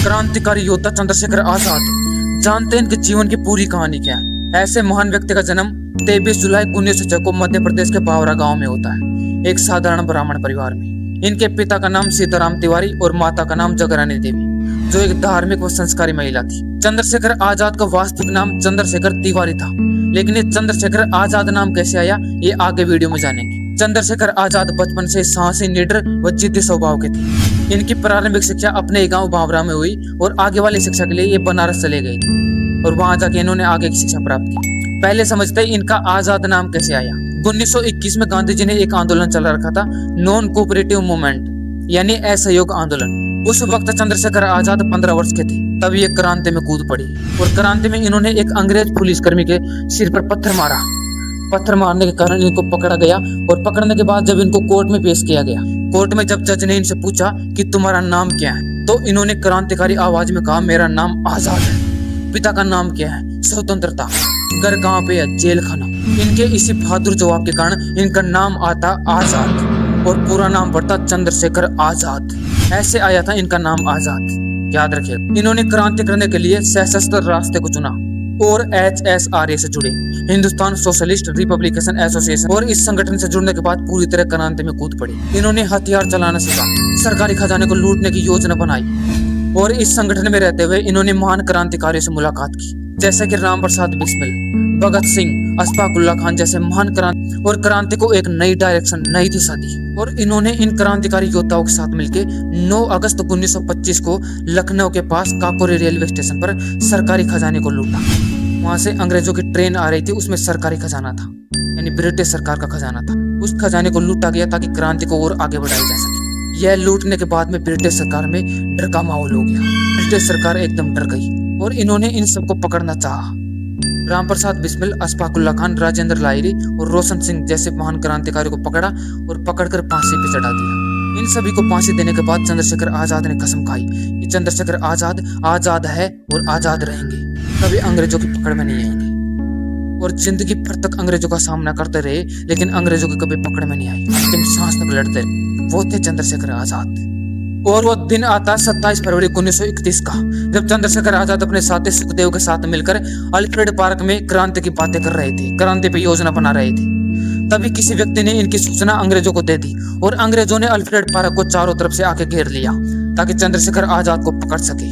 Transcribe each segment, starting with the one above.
क्रांतिकारी योद्धा चंद्रशेखर आजाद। जानते हैं इनके जीवन की पूरी कहानी क्या है। ऐसे महान व्यक्ति का जन्म 23 जुलाई 1906 को मध्य प्रदेश के बावरा गांव में होता है, एक साधारण ब्राह्मण परिवार में। इनके पिता का नाम सीताराम तिवारी और माता का नाम जगरानी देवी, जो एक धार्मिक व संस्कारी महिला थी। चंद्रशेखर आजाद का वास्तविक नाम चंद्रशेखर तिवारी था, लेकिन ये चंद्रशेखर आजाद नाम कैसे आया ये आगे वीडियो में जानेंगे। चंद्रशेखर आजाद बचपन से साहसी, निडर व जिद्दी स्वभाव के थे। इनकी प्रारंभिक शिक्षा अपने गांव बावरा में हुई और आगे वाली शिक्षा के लिए ये बनारस चले गए थे और वहां जाके इन्होंने आगे की शिक्षा प्राप्त की। पहले समझते हैं इनका आजाद नाम कैसे आया। 1921 में गांधी जी ने एक आंदोलन चला रखा था, नॉन कोऑपरेटिव मूवमेंट, यानी असहयोग आंदोलन। उस वक्त चंद्रशेखर आजाद 15 वर्ष के थे, तब ये क्रांति में कूद पड़ी और क्रांति में इन्होंने एक अंग्रेज पुलिसकर्मी के सिर पर पत्थर मारा। पत्थर मारने के कारण इनको पकड़ा गया और पकड़ने के बाद जब इनको कोर्ट में पेश किया गया, कोर्ट में जब जज ने इनसे पूछा कि तुम्हारा नाम क्या है, तो इन्होंने क्रांतिकारी आवाज में कहा, मेरा नाम आजाद है। पिता का नाम क्या है? स्वतंत्रता। घर कहाँ पे है? जेल खाना। इनके इसी बहादुर जवाब के कारण इनका नाम आता आजाद और पूरा नाम पड़ता चंद्रशेखर आजाद। ऐसे आया था इनका नाम आजाद, याद रखिए। इन्होंने क्रांति करने के लिए सशस्त्र रास्ते को चुना और HSRA से जुड़े, हिंदुस्तान सोशलिस्ट रिपब्लिकेशन एसोसिएशन, और इस संगठन से जुड़ने के बाद पूरी तरह क्रांति में कूद पड़े। इन्होंने हथियार चलाना सीखा, सरकारी खजाने को लूटने की योजना बनाई और इस संगठन में रहते हुए इन्होंने महान क्रांतिकारियों से मुलाकात की, जैसे कि राम प्रसाद बिस्मिल, भगत सिंह, अशफाक उल्लाह खान जैसे महान क्रांति को एक नई डायरेक्शन, नई दिशा दी। और इन्होंने इन क्रांतिकारी योद्धाओं के साथ मिलकर 9 अगस्त 1925 को लखनऊ के पास काकोरी रेलवे स्टेशन पर सरकारी खजाने को लूटा। वहां से अंग्रेजों की ट्रेन आ रही थी, उसमें सरकारी खजाना था, यानी ब्रिटिश सरकार का खजाना था। उस खजाने को लूटा गया ताकि क्रांति को और आगे बढ़ाई जा सके। यह लूटने के बाद में ब्रिटिश सरकार में डर का माहौल हो गया। ब्रिटिश सरकार एकदम डर गई और इन्होंने इन सबको पकड़ना चाहा। राम प्रसाद बिस्मिल, अशफाक उल्लाह खान, राजेंद्र लाहिरी और रोशन सिंह जैसे महान क्रांतिकारियों को पकड़ा और पकड़कर फांसी पे चढ़ा दिया। इन सभी को फांसी देने के बाद चंद्रशेखर आजाद ने कसम खाई कि चंद्रशेखर आजाद आजाद है और आजाद रहेंगे, कभी अंग्रेजों की पकड़ में नहीं आएंगे। और जिंदगी भर तक अंग्रेजों का सामना करते रहे, लेकिन अंग्रेजों की कभी पकड़ में नहीं आई, अंतिम सांस तक लड़ते रहे। वो थे चंद्रशेखर आजाद। और वो दिन आता 27 फरवरी 1931 का, जब चंद्रशेखर आजाद अपने साथी सुखदेव के साथ मिलकर अल्फ्रेड पार्क में क्रांति की बातें कर रहे थे, क्रांति पे योजना बना रहे थे। तभी किसी व्यक्ति ने इनकी सूचना अंग्रेजों को दे दी और अंग्रेजों ने अल्फ्रेड पार्क को चारों तरफ से आके घेर लिया ताकि चंद्रशेखर आजाद को पकड़ सके।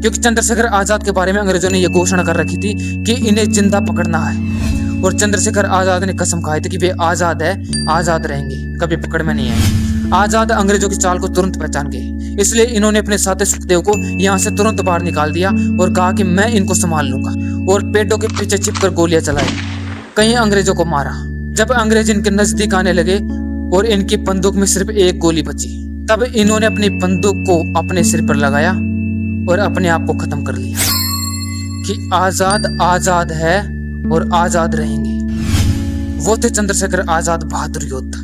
क्योंकि चंद्रशेखर आजाद के बारे में अंग्रेजों ने यह घोषणा कर रखी थी कि इन्हें जिंदा पकड़ना है और चंद्रशेखर आजाद ने कसम खाई थी कि वे आजाद है, आजाद रहेंगे, कभी पकड़ में नहीं आएंगे। आजाद अंग्रेजों की चाल को तुरंत पहचान गए, इसलिए इन्होंने अपने साथी सुखदेव को यहाँ से तुरंत बाहर निकाल दिया और कहा कि मैं इनको संभाल लूंगा, और पेड़ों के पीछे छिपकर गोलियां चलाई, कहीं अंग्रेजों को मारा। जब अंग्रेज इनके नजदीक आने लगे और इनकी बंदूक में सिर्फ एक गोली बची, तब इन्होंने अपनी बंदूक को अपने सिर पर लगाया और अपने आप को खत्म कर लिया कि आजाद आजाद है और आजाद रहेंगे। वो थे चंद्रशेखर आजाद, बहादुर योद्धा।